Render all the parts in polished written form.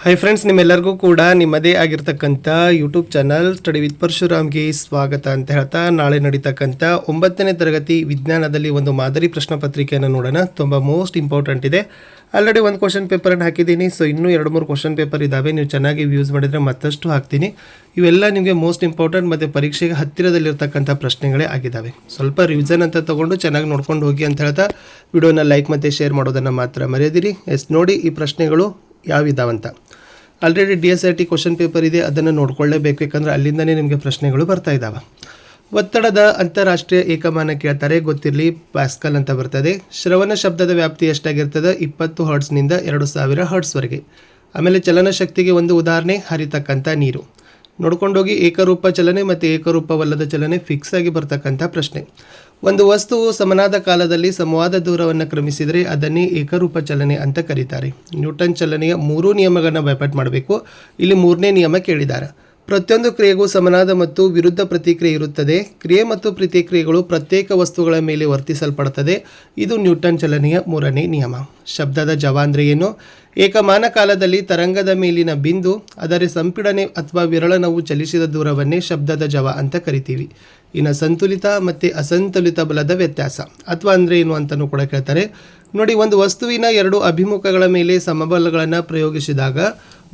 Hi friends, ನಿಮ್ಮೆಲ್ಲರಿಗೂ ಕೂಡ ನಿಮ್ಮದೇ ಆಗಿರ್ತಕ್ಕಂಥ ಯೂಟ್ಯೂಬ್ ಚಾನಲ್ ಸ್ಟಡಿ ವಿತ್ ಪರಶುರಾಮ್ಗೆ ಸ್ವಾಗತ ಅಂತ ಹೇಳ್ತಾ, ನಾಳೆ ನಡೀತಕ್ಕಂಥ 9ನೇ ತರಗತಿ ವಿಜ್ಞಾನದಲ್ಲಿ ಒಂದು ಮಾದರಿ ಪ್ರಶ್ನೆ ಪತ್ರಿಕೆಯನ್ನು ನೋಡೋಣ. ತುಂಬ ಮೋಸ್ಟ್ ಇಂಪಾರ್ಟೆಂಟ್ ಇದೆ. ಆಲ್ರೆಡಿ ಒಂದು ಕ್ವಶನ್ ಪೇಪರನ್ನು ಹಾಕಿದ್ದೀನಿ. ಸೊ ಇನ್ನೂ 2-3 ಕ್ವಶನ್ ಪೇಪರ್ ಇದ್ದಾವೆ. ನೀವು ಚೆನ್ನಾಗಿ ವ್ಯೂಸ್ ಮಾಡಿದರೆ ಮತ್ತಷ್ಟು ಹಾಕ್ತೀನಿ. ಇವೆಲ್ಲ ನಿಮಗೆ ಮೋಸ್ಟ್ ಇಂಪಾರ್ಟೆಂಟ್ ಮತ್ತು ಪರೀಕ್ಷೆಗೆ ಹತ್ತಿರದಲ್ಲಿರ್ತಕ್ಕಂಥ ಪ್ರಶ್ನೆಗಳೇ ಆಗಿದ್ದಾವೆ. ಸ್ವಲ್ಪ ರಿವಿಷನ್ ಅಂತ ತೊಗೊಂಡು ಚೆನ್ನಾಗಿ ನೋಡ್ಕೊಂಡು ಹೋಗಿ ಅಂತ ಹೇಳ್ತಾ ವಿಡಿಯೋನ ಲೈಕ್ ಮತ್ತು ಶೇರ್ ಮಾಡೋದನ್ನು ಮಾತ್ರ ಮರೆಯದಿರಿ. ನೋಡಿ ಈ ಪ್ರಶ್ನೆಗಳು ಯಾವಿದಾವಂತ. ಆಲ್ರೆಡಿ DSRT ಕ್ವಶನ್ ಪೇಪರ್ ಇದೆ, ಅದನ್ನು ನೋಡ್ಕೊಳ್ಳೇಬೇಕು. ಯಾಕಂದರೆ ಅಲ್ಲಿಂದನೇ ನಿಮಗೆ ಪ್ರಶ್ನೆಗಳು ಬರ್ತಾ ಇದ್ದಾವೆ. ಒತ್ತಡದ ಅಂತಾರಾಷ್ಟ್ರೀಯ ಏಕಮಾನ ಕೇಳ್ತಾರೆ, ಗೊತ್ತಿರಲಿ, ಪ್ಯಾಸ್ಕಲ್ ಅಂತ ಬರ್ತದೆ. ಶ್ರವಣ ಶಬ್ದದ ವ್ಯಾಪ್ತಿ ಎಷ್ಟಾಗಿರ್ತದೆ? 20 ಹರ್ಟ್ಸ್ನಿಂದ 2000 ಹರ್ಟ್ಸ್ವರೆಗೆ. ಆಮೇಲೆ ಚಲನಶಕ್ತಿಗೆ ಒಂದು ಉದಾಹರಣೆ, ಹರಿತಕ್ಕಂಥ ನೀರು. ನೋಡ್ಕೊಂಡೋಗಿ ಏಕರೂಪ ಚಲನೆ ಮತ್ತು ಏಕರೂಪವಲ್ಲದ ಚಲನೆ ಫಿಕ್ಸ್ ಆಗಿ ಬರ್ತಕ್ಕಂಥ ಪ್ರಶ್ನೆ. ಒಂದು ವಸ್ತುವು ಸಮನಾದ ಕಾಲದಲ್ಲಿ ಸಮವಾದ ದೂರವನ್ನು ಕ್ರಮಿಸಿದರೆ ಅದನ್ನೇ ಏಕರೂಪ ಚಲನೆ ಅಂತ ಕರೀತಾರೆ. ನ್ಯೂಟನ್ ಚಲನೆಯ 3 ನಿಯಮಗಳನ್ನು ಬೈಪಾಟ್ ಮಾಡಬೇಕು. ಇಲ್ಲಿ 3ನೇ ನಿಯಮ ಕೇಳಿದ್ದಾರೆ. ಪ್ರತಿಯೊಂದು ಕ್ರಿಯೆಗೂ ಸಮನಾದ ಮತ್ತು ವಿರುದ್ಧ ಪ್ರತಿಕ್ರಿಯೆ ಇರುತ್ತದೆ. ಕ್ರಿಯೆ ಮತ್ತು ಪ್ರತಿಕ್ರಿಯೆಗಳು ಪ್ರತ್ಯೇಕ ವಸ್ತುಗಳ ಮೇಲೆ ವರ್ತಿಸಲ್ಪಡುತ್ತದೆ. ಇದು ನ್ಯೂಟನ್ ಚಲನೆಯ 3ನೇ ನಿಯಮ. ಶಬ್ದದ ಜವ ಅಂದರೆ ಏನು? ಏಕಮಾನ ಕಾಲದಲ್ಲಿ ತರಂಗದ ಮೇಲಿನ ಬಿಂದು, ಅದರ ಸಂಪೀಡನೆ ಅಥವಾ ವಿರಳನವು ಚಲಿಸಿದ ದೂರವನ್ನೇ ಶಬ್ದದ ಜವ ಅಂತ ಕರಿತೀವಿ. ಇನ್ನು ಸಂತುಲಿತ ಮತ್ತು ಅಸಂತುಲಿತ ಬಲದ ವ್ಯತ್ಯಾಸ ಅಥವಾ ಅಂದರೆ ಏನು ಅಂತಲೂ ಕೂಡ ಕೇಳ್ತಾರೆ. ನೋಡಿ, ಒಂದು ವಸ್ತುವಿನ 2 ಅಭಿಮುಖಗಳ ಮೇಲೆ ಸಮಬಲಗಳನ್ನು ಪ್ರಯೋಗಿಸಿದಾಗ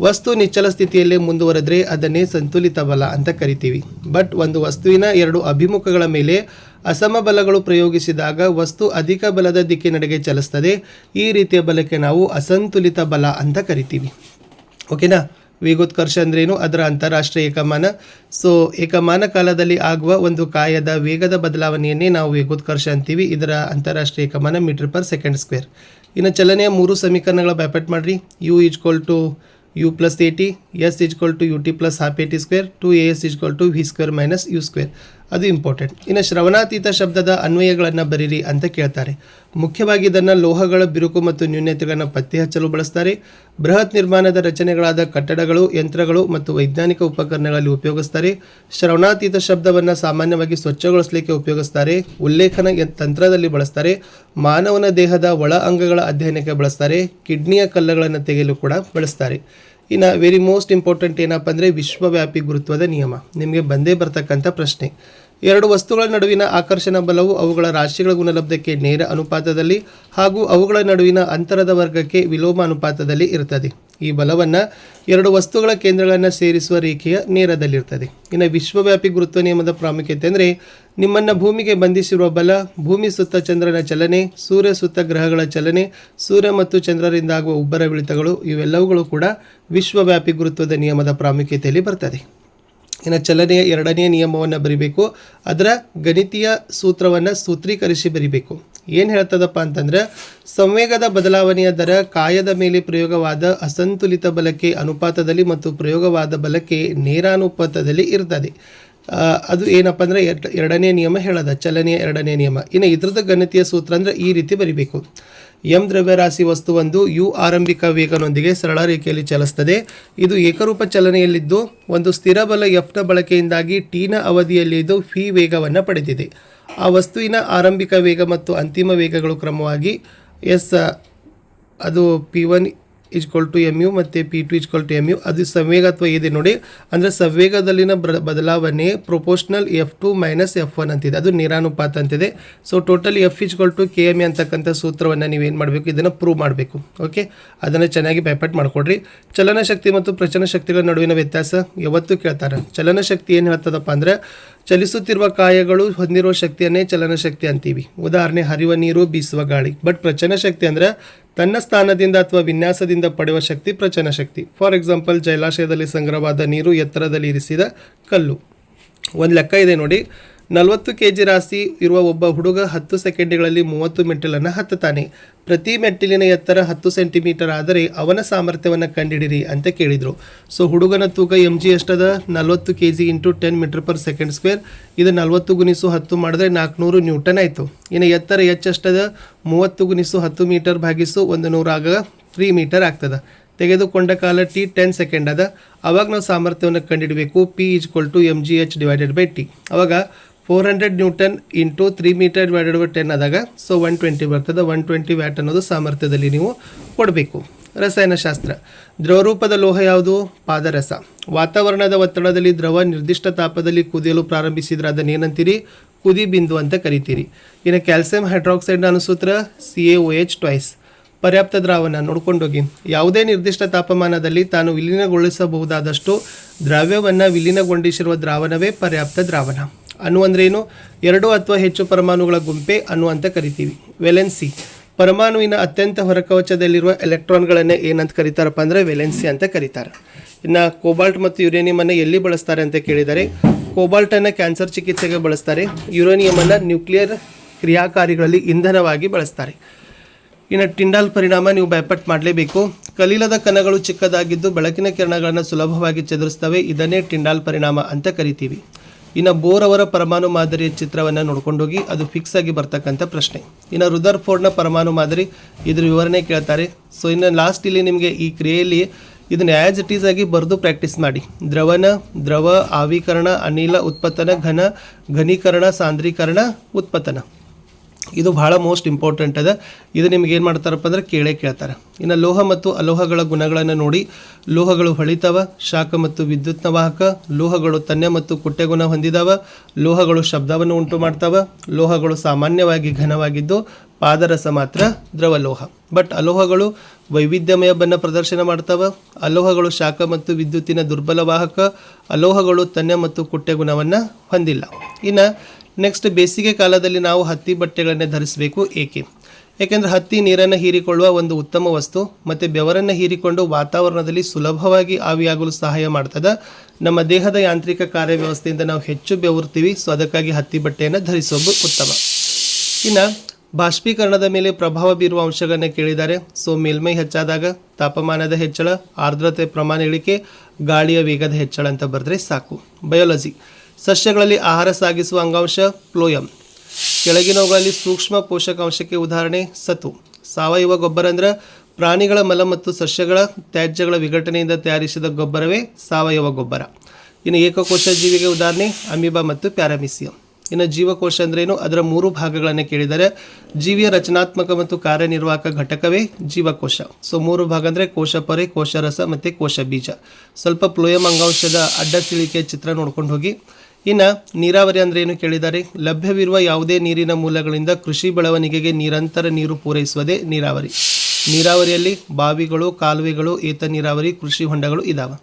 ವಸ್ತು ನಿಚ್ಚಲ ಸ್ಥಿತಿಯಲ್ಲೇ ಮುಂದುವರೆದರೆ ಅದನ್ನೇ ಸಂತುಲಿತ ಬಲ ಅಂತ ಕರಿತೀವಿ. ಬಟ್ ಒಂದು ವಸ್ತುವಿನ 2 ಅಭಿಮುಖಗಳ ಮೇಲೆ ಅಸಮಬಲಗಳು ಪ್ರಯೋಗಿಸಿದಾಗ ವಸ್ತು ಅಧಿಕ ಬಲದ ದಿಕ್ಕಿನೆಡೆಗೆ ಚಲಿಸ್ತದೆ. ಈ ರೀತಿಯ ಬಲಕ್ಕೆ ನಾವು ಅಸಂತುಲಿತ ಬಲ ಅಂತ ಕರಿತೀವಿ. ಓಕೆನಾ? ವೇಗೋತ್ಕರ್ಷ ಅಂದ್ರೇನು? ಅದರ ಅಂತಾರಾಷ್ಟ್ರೀಯ ಏಕಮಾನ. ಸೊ ಏಕಮಾನ ಕಾಲದಲ್ಲಿ ಆಗುವ ಒಂದು ಕಾಯದ ವೇಗದ ಬದಲಾವಣೆಯನ್ನೇ ನಾವು ವೇಗೋತ್ಕರ್ಷ ಅಂತೀವಿ. ಇದರ ಅಂತಾರಾಷ್ಟ್ರೀಯ ಏಕಮಾನ ಮೀಟರ್/ಸೆಕೆಂಡ್². ಇನ್ನು ಚಲನೆಯ 3 ಸಮೀಕರಣಗಳ ಬ್ಯಾಪಟ್ ಮಾಡಿರಿ. U = U + AT, S = UT + ½ AT², 2AS = V² - U². ಅದು ಇಂಪಾರ್ಟೆಂಟ್. ಇನ್ನು ಶ್ರವಣಾತೀತ ಶಬ್ದದ ಅನ್ವಯಗಳನ್ನು ಬರೀರಿ ಅಂತ ಕೇಳ್ತಾರೆ. ಮುಖ್ಯವಾಗಿ ಇದನ್ನು ಲೋಹಗಳ ಬಿರುಕು ಮತ್ತು ನ್ಯೂನತೆಗಳನ್ನು ಪತ್ತೆ ಹಚ್ಚಲು ಬಳಸ್ತಾರೆ. ಬೃಹತ್ ನಿರ್ಮಾಣದ ರಚನೆಗಳಾದ ಕಟ್ಟಡಗಳು, ಯಂತ್ರಗಳು ಮತ್ತು ವೈಜ್ಞಾನಿಕ ಉಪಕರಣಗಳಲ್ಲಿ ಉಪಯೋಗಿಸ್ತಾರೆ. ಶ್ರವಣಾತೀತ ಶಬ್ದವನ್ನು ಸಾಮಾನ್ಯವಾಗಿ ಸ್ವಚ್ಛಗೊಳಿಸಲಿಕ್ಕೆ ಉಪಯೋಗಿಸ್ತಾರೆ. ಉಲ್ಲೇಖನ ತಂತ್ರದಲ್ಲಿ ಬಳಸ್ತಾರೆ. ಮಾನವನ ದೇಹದ ಒಳ ಅಂಗಗಳ ಅಧ್ಯಯನಕ್ಕೆ ಬಳಸ್ತಾರೆ. ಕಿಡ್ನಿಯ ಕಲ್ಲುಗಳನ್ನು ತೆಗೆಯಲು ಕೂಡ ಬಳಸ್ತಾರೆ. ಇನ್ನು ವೆರಿ ಮೋಸ್ಟ್ ಇಂಪಾರ್ಟೆಂಟ್ ಏನಪ್ಪ ಅಂದರೆ ವಿಶ್ವವ್ಯಾಪಿ ಗುರುತ್ವದ ನಿಯಮ. ನಿಮಗೆ ಬಂದೇ ಬರ್ತಕ್ಕಂಥ ಪ್ರಶ್ನೆ. 2 ವಸ್ತುಗಳ ನಡುವಿನ ಆಕರ್ಷಣ ಬಲವು ಅವುಗಳ ರಾಶಿಗಳ ಗುಣಲಬ್ಧಕ್ಕೆ ನೇರ ಅನುಪಾತದಲ್ಲಿ ಹಾಗೂ ಅವುಗಳ ನಡುವಿನ ಅಂತರದ ವರ್ಗಕ್ಕೆ ವಿಲೋಮ ಅನುಪಾತದಲ್ಲಿ ಇರ್ತದೆ. ಈ ಬಲವನ್ನು 2 ವಸ್ತುಗಳ ಕೇಂದ್ರಗಳನ್ನು ಸೇರಿಸುವ ರೇಖೆಯ ನೇರದಲ್ಲಿರ್ತದೆ. ಇನ್ನು ವಿಶ್ವವ್ಯಾಪಿ ಗುರುತ್ವ ನಿಯಮದ ಪ್ರಾಮುಖ್ಯತೆ ಅಂದರೆ ನಿಮ್ಮನ್ನು ಭೂಮಿಗೆ ಬಂಧಿಸಿರುವ ಬಲ, ಭೂಮಿ ಸುತ್ತ ಚಂದ್ರನ ಚಲನೆ, ಸೂರ್ಯ ಸುತ್ತ ಗ್ರಹಗಳ ಚಲನೆ, ಸೂರ್ಯ ಮತ್ತು ಚಂದ್ರರಿಂದಾಗುವ ಉಬ್ಬರವಿಳಿತಗಳು, ಇವೆಲ್ಲವುಗಳು ಕೂಡ ವಿಶ್ವವ್ಯಾಪಿ ಗುರುತ್ವದ ನಿಯಮದ ಪ್ರಾಮುಖ್ಯತೆಯಲ್ಲಿ ಬರ್ತದೆ. ಇನ್ನು ಚಲನೆಯ 2ನೇ ನಿಯಮವನ್ನು ಬರಿಬೇಕು. ಅದರ ಗಣಿತೀಯ ಸೂತ್ರವನ್ನು ಸೂತ್ರೀಕರಿಸಿ ಬರಿಬೇಕು. ಏನು ಹೇಳ್ತದಪ್ಪ ಅಂತಂದ್ರೆ, ಸಂವೇಗದ ಬದಲಾವಣೆಯ ದರ ಕಾಯದ ಮೇಲೆ ಪ್ರಯೋಗವಾದ ಅಸಂತುಲಿತ ಬಲಕ್ಕೆ ಅನುಪಾತದಲ್ಲಿ ಮತ್ತು ಪ್ರಯೋಗವಾದ ಬಲಕ್ಕೆ ನೇರಾನುಪಾತದಲ್ಲಿ ಇರ್ತದೆ. ಅದು ಏನಪ್ಪ ಅಂದರೆ 2ನೇ ನಿಯಮ ಹೇಳೋದ, ಚಲನೆಯ 2ನೇ ನಿಯಮ. ಇನ್ನು ಇದ್ರದ್ದು ಗಣಿತೀಯ ಸೂತ್ರ ಅಂದರೆ ಈ ರೀತಿ ಬರಿಬೇಕು. M ದ್ರವ್ಯರಾಶಿ ವಸ್ತುವೊಂದು U ಆರಂಭಿಕ ವೇಗನೊಂದಿಗೆ ಸರಳ ರೇಖೆಯಲ್ಲಿ ಚಲಿಸ್ತದೆ. ಇದು ಏಕರೂಪ ಚಲನೆಯಲ್ಲಿದ್ದು ಒಂದು ಸ್ಥಿರ ಬಲ Fನ ಬಳಕೆಯಿಂದಾಗಿ Tನ ಅವಧಿಯಲ್ಲಿ ಇದು V ವೇಗವನ್ನು ಪಡೆದಿದೆ. ಆ ವಸ್ತುವಿನ ಆರಂಭಿಕ ವೇಗ ಮತ್ತು ಅಂತಿಮ ವೇಗಗಳು ಕ್ರಮವಾಗಿ S ಅದು P1 = mu ಮತ್ತು P2 = mu. ಅದು ಸಂವೇಗ ಅಥವಾ ಇದೆ ನೋಡಿ, ಅಂದರೆ ಸಂವೇಗದಲ್ಲಿನ ಬದಲಾವಣೆ ಪ್ರೊಪೋರ್ಷನಲ್ F2 - F1 ಅಂತಿದೆ. ಅದು ನೇರಾನುಪಾತ ಅಂತಿದೆ. ಸೊ ಟೋಟಲ್ F = km ಅಂತಕ್ಕಂಥ ಸೂತ್ರವನ್ನು ನೀವೇನು ಮಾಡಬೇಕು, ಇದನ್ನು ಪ್ರೂವ್ ಮಾಡಬೇಕು. ಓಕೆ, ಅದನ್ನು ಚೆನ್ನಾಗಿ ಬೈಪಾಟ್ ಮಾಡಿಕೊಡ್ರಿ. ಚಲನಶಕ್ತಿ ಮತ್ತು ಪ್ರಚನ ಶಕ್ತಿಗಳ ನಡುವಿನ ವ್ಯತ್ಯಾಸ ಯಾವತ್ತೂ ಕೇಳ್ತಾರೆ. ಚಲನಶಕ್ತಿ ಏನು ಹೇಳ್ತದಪ್ಪ ಅಂದರೆ ಚಲಿಸುತ್ತಿರುವ ಕಾಯಗಳು ಹೊಂದಿರುವ ಶಕ್ತಿಯನ್ನೇ ಚಲನಶಕ್ತಿ ಅಂತೀವಿ. ಉದಾಹರಣೆ, ಹರಿಯುವ ನೀರು, ಬೀಸುವ ಗಾಳಿ. ಬಟ್ ಪ್ರಚನ ಶಕ್ತಿ ಅಂದರೆ ತನ್ನ ಸ್ಥಾನದಿಂದ ಅಥವಾ ವಿನ್ಯಾಸದಿಂದ ಪಡೆಯುವ ಶಕ್ತಿ ಪ್ರಚನ ಶಕ್ತಿ. ಫಾರ್ ಎಕ್ಸಾಂಪಲ್, ಜಲಾಶಯದಲ್ಲಿ ಸಂಗ್ರಹವಾದ ನೀರು, ಎತ್ತರದಲ್ಲಿ ಇರಿಸಿದ ಕಲ್ಲು. ಒಂದು ಲೆಕ್ಕ ಇದೆ ನೋಡಿ, 40 kg ರಾಶಿ ಇರುವ ಒಬ್ಬ ಹುಡುಗ 10 ಸೆಕೆಂಡ್ಗಳಲ್ಲಿ 30 ಮೆಟ್ಟಿಲನ್ನು ಹತ್ತುತ್ತಾನೆ. ಪ್ರತಿ ಮೆಟ್ಟಿಲಿನ ಎತ್ತರ 10 ಸೆಂಟಿಮೀಟರ್ ಆದರೆ ಅವನ ಸಾಮರ್ಥ್ಯವನ್ನು ಕಂಡುಹಿಡಿರಿ ಅಂತ ಕೇಳಿದರು. ಸೊ ಹುಡುಗನ ತೂಕ mg ಎಷ್ಟದ? 40 kg × 10 m/s². ಇದು 40 × 10 ಮಾಡಿದ್ರೆ 400 ನ್ಯೂಟನ್ ಆಯಿತು. ಇನ್ನು ಎತ್ತರ ಎಷ್ಟದ? 30 × 10 ಮೀಟರ್ ಭಾಗಿಸು 100 ಆಗ 3 ಮೀಟರ್ ಆಗ್ತದೆ. ತೆಗೆದುಕೊಂಡ ಕಾಲ T 10 ಸೆಕೆಂಡ್ ಅದ. ಅವಾಗ ನಾವು ಸಾಮರ್ಥ್ಯವನ್ನು ಕಂಡುಹಿಡಬೇಕು. P = mgh/T. ಅವಾಗ 400 newton into 3 meter divided by 10 ಆದಾಗ ಸೊ 120 ಬರ್ತದೆ. 120 ವ್ಯಾಟ್ ಅನ್ನೋದು ಸಾಮರ್ಥ್ಯದಲ್ಲಿ ನೀವು ಕೊಡಬೇಕು. ರಸಾಯನಶಾಸ್ತ್ರ. ದ್ರವರೂಪದ ಲೋಹ ಯಾವುದು? ಪಾದರಸ. ವಾತಾವರಣದ ಒತ್ತಡದಲ್ಲಿ ದ್ರವ ನಿರ್ದಿಷ್ಟ ತಾಪದಲ್ಲಿ ಕುದಿಯಲು ಪ್ರಾರಂಭಿಸಿದ್ರೆ ಅದನ್ನು ಏನಂತೀರಿ? ಕುದಿ ಬಿಂದು ಅಂತ ಕರಿತೀರಿ. ಇನ್ನು ಕ್ಯಾಲ್ಸಿಯಂ ಹೈಡ್ರಾಕ್ಸೈಡ್ನ ಅಣುಸೂತ್ರ CaOH ಟ್ವೈಸ್. ಪರ್ಯಾಪ್ತ ದ್ರಾವಣ ನೋಡ್ಕೊಂಡೋಗಿ. ಯಾವುದೇ ನಿರ್ದಿಷ್ಟ ತಾಪಮಾನದಲ್ಲಿ ತಾನು ವಿಲೀನಗೊಳಿಸಬಹುದಾದಷ್ಟು ದ್ರವ್ಯವನ್ನು ವಿಲೀನಗೊಂಡಿಸಿರುವ ದ್ರಾವಣವೇ ಪರ್ಯಾಪ್ತ ದ್ರಾವಣ. ಅಣು ಅಂದ್ರೇನು? 2 ಅಥವಾ ಹೆಚ್ಚು ಪರಮಾಣುಗಳ ಗುಂಪೆ ಅಣು ಅಂತ ಕರಿತೀವಿ. ವೆಲೆನ್ಸಿ. ಪರಮಾಣುವಿನ ಅತ್ಯಂತ ಹೊರಕವಚದಲ್ಲಿರುವ ಎಲೆಕ್ಟ್ರಾನ್ಗಳನ್ನೇ ಏನಂತ ಕರೀತಾರಪ್ಪ ಅಂದರೆ ವೆಲೆನ್ಸಿ ಅಂತ ಕರೀತಾರೆ. ಇನ್ನು ಕೋಬಾಲ್ಟ್ ಮತ್ತು ಯುರೇನಿಯಮನ್ನು ಎಲ್ಲಿ ಬಳಸ್ತಾರೆ ಅಂತ ಕೇಳಿದರೆ, ಕೋಬಾಲ್ಟನ್ನು ಕ್ಯಾನ್ಸರ್ ಚಿಕಿತ್ಸೆಗೆ ಬಳಸ್ತಾರೆ. ಯುರೇನಿಯಮನ್ನು ನ್ಯೂಕ್ಲಿಯರ್ ಕ್ರಿಯಾಕಾರಿಗಳಲ್ಲಿ ಇಂಧನವಾಗಿ ಬಳಸ್ತಾರೆ. ಇನ್ನು ಟಿಂಡಾಲ್ ಪರಿಣಾಮ ನೀವು ಭಯಪಟ್ಟು ಮಾಡಲೇಬೇಕು. ಕಲೀಲದ ಕಣಗಳು ಚಿಕ್ಕದಾಗಿದ್ದು ಬೆಳಕಿನ ಕಿರಣಗಳನ್ನು ಸುಲಭವಾಗಿ ಚದುರಿಸ್ತವೆ. ಇದನ್ನೇ ಟಿಂಡಾಲ್ ಪರಿಣಾಮ ಅಂತ ಕರಿತೀವಿ. ಇನ್ನು ಬೋರ್ ಅವರ ಪರಮಾಣು ಮಾದರಿಯ ಚಿತ್ರವನ್ನು ನೋಡ್ಕೊಂಡೋಗಿ, ಅದು ಫಿಕ್ಸ್ ಆಗಿ ಬರ್ತಕ್ಕಂಥ ಪ್ರಶ್ನೆ. ಇನ್ನು ರುದರ್ಫೋರ್ಡ್ನ ಪರಮಾಣು ಮಾದರಿ, ಇದ್ರ ವಿವರಣೆ ಕೇಳ್ತಾರೆ. ಸೊ ಇನ್ನು ಲಾಸ್ಟ್ ಇಲ್ಲಿ ನಿಮಗೆ ಈ ಕ್ರಿಯೆಯಲ್ಲಿ ಇದನ್ನು ಆ್ಯಸ್ ಇಟ್ ಈಸ್ ಆಗಿ ಬರೆದು ಪ್ರಾಕ್ಟೀಸ್ ಮಾಡಿ. ದ್ರವ, ಆವಿಕರಣ, ಅನಿಲ ಉತ್ಪತ್ತನ, ಘನೀಕರಣ, ಸಾಂದ್ರೀಕರಣ, ಉತ್ಪತ್ತನ. ಇದು ಭಾಳ ಮೋಸ್ಟ್ ಇಂಪಾರ್ಟೆಂಟ್ ಅದ. ಇದು ನಿಮ್ಗೆ ಏನು ಮಾಡ್ತಾರಪ್ಪ ಅಂದ್ರೆ ಕೇಳ್ತಾರೆ. ಇನ್ನು ಲೋಹ ಮತ್ತು ಅಲೋಹಗಳ ಗುಣಗಳನ್ನು ನೋಡಿ. ಲೋಹಗಳು ಹೊಳಿತಾವ, ಶಾಖ ಮತ್ತು ವಿದ್ಯುತ್ನ ವಾಹಕ. ಲೋಹಗಳು ತನ್ಯ ಮತ್ತು ಕುಟ್ಟೆ ಗುಣ ಹೊಂದಿದಾವ. ಲೋಹಗಳು ಶಬ್ದವನ್ನು ಉಂಟು ಮಾಡ್ತಾವ. ಲೋಹಗಳು ಸಾಮಾನ್ಯವಾಗಿ ಘನವಾಗಿದ್ದು ಪಾದರಸ ಮಾತ್ರ ದ್ರವಲೋಹ. ಬಟ್ ಅಲೋಹಗಳು ವೈವಿಧ್ಯಮಯ ಬಣ್ಣ ಪ್ರದರ್ಶನ ಮಾಡ್ತಾವ. ಅಲೋಹಗಳು ಶಾಖ ಮತ್ತು ವಿದ್ಯುತ್ತಿನ ದುರ್ಬಲ ವಾಹಕ. ಅಲೋಹಗಳು ತನ್ಯ ಮತ್ತು ಕುಟ್ಟೆ ಗುಣವನ್ನು ಹೊಂದಿಲ್ಲ. ಇನ್ನು ನೆಕ್ಸ್ಟ್, ಬೇಸಿಗೆ ಕಾಲದಲ್ಲಿ ನಾವು ಹತ್ತಿ ಬಟ್ಟೆಗಳನ್ನೇ ಧರಿಸಬೇಕು. ಏಕೆಂದರೆ ಹತ್ತಿ ನೀರನ್ನು ಹೀರಿಕೊಳ್ಳುವ ಒಂದು ಉತ್ತಮ ವಸ್ತು ಮತ್ತು ಬೆವರನ್ನು ಹೀರಿಕೊಂಡು ವಾತಾವರಣದಲ್ಲಿ ಸುಲಭವಾಗಿ ಆವಿಯಾಗಲು ಸಹಾಯ ಮಾಡ್ತದೆ. ನಮ್ಮ ದೇಹದ ಯಾಂತ್ರಿಕ ಕಾರ್ಯವ್ಯವಸ್ಥೆಯಿಂದ ನಾವು ಹೆಚ್ಚು ಬೆವರ್ತೀವಿ. ಸೊ ಅದಕ್ಕಾಗಿ ಹತ್ತಿ ಬಟ್ಟೆಯನ್ನು ಧರಿಸೋದು ಉತ್ತಮ. ಇನ್ನು ಬಾಷ್ಪೀಕರಣದ ಮೇಲೆ ಪ್ರಭಾವ ಬೀರುವ ಅಂಶಗಳನ್ನು ಕೇಳಿದ್ದಾರೆ. ಸೊ ಮೇಲ್ಮೈ ಹೆಚ್ಚಾದಾಗ ತಾಪಮಾನದ ಹೆಚ್ಚಳ, ಆರ್ದ್ರತೆ ಪ್ರಮಾಣ ಇಳಿಕೆ, ಗಾಳಿಯ ವೇಗದ ಹೆಚ್ಚಳ ಅಂತ ಬರೆದ್ರೆ ಸಾಕು. ಬಯಾಲಜಿ. ಸಸ್ಯಗಳಲ್ಲಿ ಆಹಾರ ಸಾಗಿಸುವ ಅಂಗಾಂಶ ಫ್ಲೋಯಂ. ಕೆಳಗಿನವುಗಳಲ್ಲಿ ಸೂಕ್ಷ್ಮ ಪೋಷಕಾಂಶಕ್ಕೆ ಉದಾಹರಣೆ ಸತು. ಸಾವಯವ ಗೊಬ್ಬರ ಅಂದ್ರೆ ಪ್ರಾಣಿಗಳ ಮಲ ಮತ್ತು ಸಸ್ಯಗಳ ತ್ಯಾಜ್ಯಗಳ ವಿಘಟನೆಯಿಂದ ತಯಾರಿಸಿದ ಗೊಬ್ಬರವೇ ಸಾವಯವ ಗೊಬ್ಬರ. ಇನ್ನು ಏಕಕೋಶ ಜೀವಿಗೆ ಉದಾಹರಣೆ ಅಮೀಬಾ ಮತ್ತು ಪ್ಯಾರಾಮಿಸಿಯಂ. ಇನ್ನು ಜೀವಕೋಶ ಅಂದ್ರೇನು? ಅದರ 3 ಭಾಗಗಳನ್ನು ಕೇಳಿದರೆ. ಜೀವಿಯ ರಚನಾತ್ಮಕ ಮತ್ತು ಕಾರ್ಯನಿರ್ವಾಹಕ ಘಟಕವೇ ಜೀವಕೋಶ. ಸೊ 3 ಭಾಗ ಅಂದರೆ ಕೋಶ ಪೊರೆ, ಕೋಶ ರಸ ಮತ್ತು ಕೋಶ ಬೀಜ. ಸ್ವಲ್ಪ ಫ್ಲೋಯಂ ಅಂಗಾಂಶದ ಅಡ್ಡ ಸಿಳಿಕೆಯ ಚಿತ್ರ ನೋಡ್ಕೊಂಡು ಹೋಗಿ. ಇನ್ನು ನೀರಾವರಿ ಅಂದ್ರೆ ಏನು ಕೇಳಿದ್ದಾರೆ. ಲಭ್ಯವಿರುವ ಯಾವುದೇ ನೀರಿನ ಮೂಲಗಳಿಂದ ಕೃಷಿ ಬೆಳವಣಿಗೆಗೆ ನಿರಂತರ ನೀರು ಪೂರೈಸುವುದೇ ನೀರಾವರಿ. ನೀರಾವರಿಯಲ್ಲಿ ಬಾವಿಗಳು, ಕಾಲುವೆಗಳು, ಏತ ನೀರಾವರಿ, ಕೃಷಿ ಹೊಂಡಗಳು ಇದಾವೆ.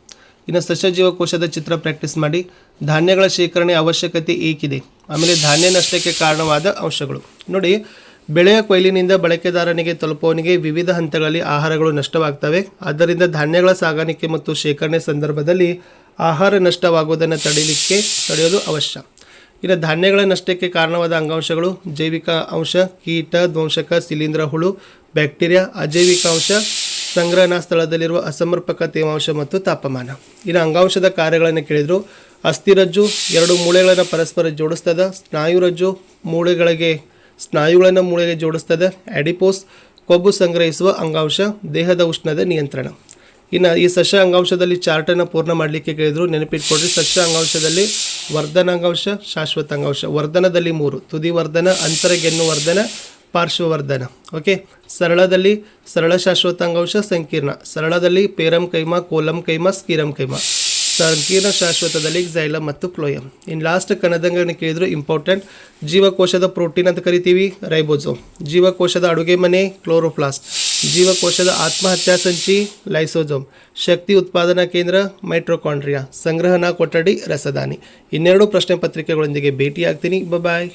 ಇನ್ನು ಸಸ್ಯ ಜೀವಕೋಶದ ಚಿತ್ರ ಪ್ರಾಕ್ಟೀಸ್ ಮಾಡಿ. ಧಾನ್ಯಗಳ ಶೇಖರಣೆ ಅವಶ್ಯಕತೆ ಏಕಿದೆ, ಆಮೇಲೆ ಧಾನ್ಯ ನಷ್ಟಕ್ಕೆ ಕಾರಣವಾದ ಅಂಶಗಳು ನೋಡಿ. ಬೆಳೆಯ ಕೊಯ್ಲಿನಿಂದ ಬಳಕೆದಾರನಿಗೆ ತಲುಪುವವನಿಗೆ ವಿವಿಧ ಹಂತಗಳಲ್ಲಿ ಆಹಾರಗಳು ನಷ್ಟವಾಗ್ತವೆ. ಆದ್ದರಿಂದ ಧಾನ್ಯಗಳ ಸಾಗಾಣಿಕೆ ಮತ್ತು ಶೇಖರಣೆ ಸಂದರ್ಭದಲ್ಲಿ ಆಹಾರ ನಷ್ಟವಾಗುವುದನ್ನು ತಡೆಯೋದು ಅವಶ್ಯ. ಇನ್ನು ಧಾನ್ಯಗಳ ನಷ್ಟಕ್ಕೆ ಕಾರಣವಾದ ಅಂಗಾಂಶಗಳು: ಜೈವಿಕ ಅಂಶ, ಕೀಟ, ಧ್ವಂಸಕ, ಶಿಲೀಂಧ್ರ, ಹುಳು, ಬ್ಯಾಕ್ಟೀರಿಯಾ. ಅಜೈವಿಕ ಅಂಶ: ಸಂಗ್ರಹಣಾ ಸ್ಥಳದಲ್ಲಿರುವ ಅಸಮರ್ಪಕ ತೇವಾಂಶ ಮತ್ತು ತಾಪಮಾನ. ಇನ್ನು ಅಂಗಾಂಶದ ಕಾರ್ಯಗಳನ್ನು ಕೇಳಿದರು. ಅಸ್ಥಿರಜ್ಜು 2 ಮೂಳೆಗಳನ್ನು ಪರಸ್ಪರ ಜೋಡಿಸ್ತದೆ. ಸ್ನಾಯುರಜ್ಜು ಸ್ನಾಯುಗಳನ್ನು ಮೂಳೆಗೆ ಜೋಡಿಸ್ತದೆ. ಆಡಿಪೋಸ್ ಕೊಬ್ಬು ಸಂಗ್ರಹಿಸುವ ಅಂಗಾಂಶ, ದೇಹದ ಉಷ್ಣದ ನಿಯಂತ್ರಣ. ಇನ್ನು ಈ ಸಸ್ಯ ಅಂಗಾಂಶದಲ್ಲಿ ಚಾರ್ಟನ್ನು ಪೂರ್ಣ ಮಾಡಲಿಕ್ಕೆ ಕೇಳಿದ್ರು. ನೆನಪಿಟ್ಕೊಡ್ರಿ, ಸಸ್ಯ ಅಂಗಾಂಶದಲ್ಲಿ ವರ್ಧನಾಂಗಾಂಶ, ಶಾಶ್ವತ ಅಂಗಾಂಶ. ವರ್ಧನದಲ್ಲಿ 3: ತುದಿ ವರ್ಧನ, ಅಂತರಗೆನ್ನು ವರ್ಧನ, ಪಾರ್ಶ್ವವರ್ಧನ. ಓಕೆ. ಸರಳದಲ್ಲಿ ಸರಳ ಶಾಶ್ವತ ಅಂಗಾಂಶ, ಸಂಕೀರ್ಣ. ಸರಳದಲ್ಲಿ ಪೇರಮ್ ಕೈಮಾ, ಕೋಲಮ್ ಕೈಮಾ, ಸ್ಕೀರಮ್ ಕೈಮಾ. ಸಂಕೀರ್ಣ ಶಾಶ್ವತದಲ್ಲಿ ಝೈಲಮ್ ಮತ್ತು ಫ್ಲೋಯಮ್. ಇನ್ನು ಲಾಸ್ಟ್ ಕಣದಂಗನ್ನು ಕೇಳಿದ್ರು, ಇಂಪಾರ್ಟೆಂಟ್. ಜೀವಕೋಶದ ಪ್ರೋಟೀನ್ ಅಂತ ಕರಿತೀವಿ ರೈಬೋಸೋಮ್. ಜೀವಕೋಶದ ಅಡುಗೆ ಮನೆ ಕ್ಲೋರೋಪ್ಲಾಸ್ಟ್. ಜೀವಕೋಶದ ಆತ್ಮಹತ್ಯಾ ಸಂಚಿ ಲೈಸೋಜೋಮ್. ಶಕ್ತಿ ಉತ್ಪಾದನಾ ಕೇಂದ್ರ ಮೈಟ್ರೋಕಾಂಡ್ರಿಯಾ. ಸಂಗ್ರಹಣಾ ಕೊಠಡಿ ರಸದಾನಿ. ಇನ್ನೆರಡು ಪ್ರಶ್ನೆ ಪತ್ರಿಕೆಗಳೊಂದಿಗೆ ಭೇಟಿಯಾಗ್ತೀನಿ. ಬಾಯ್.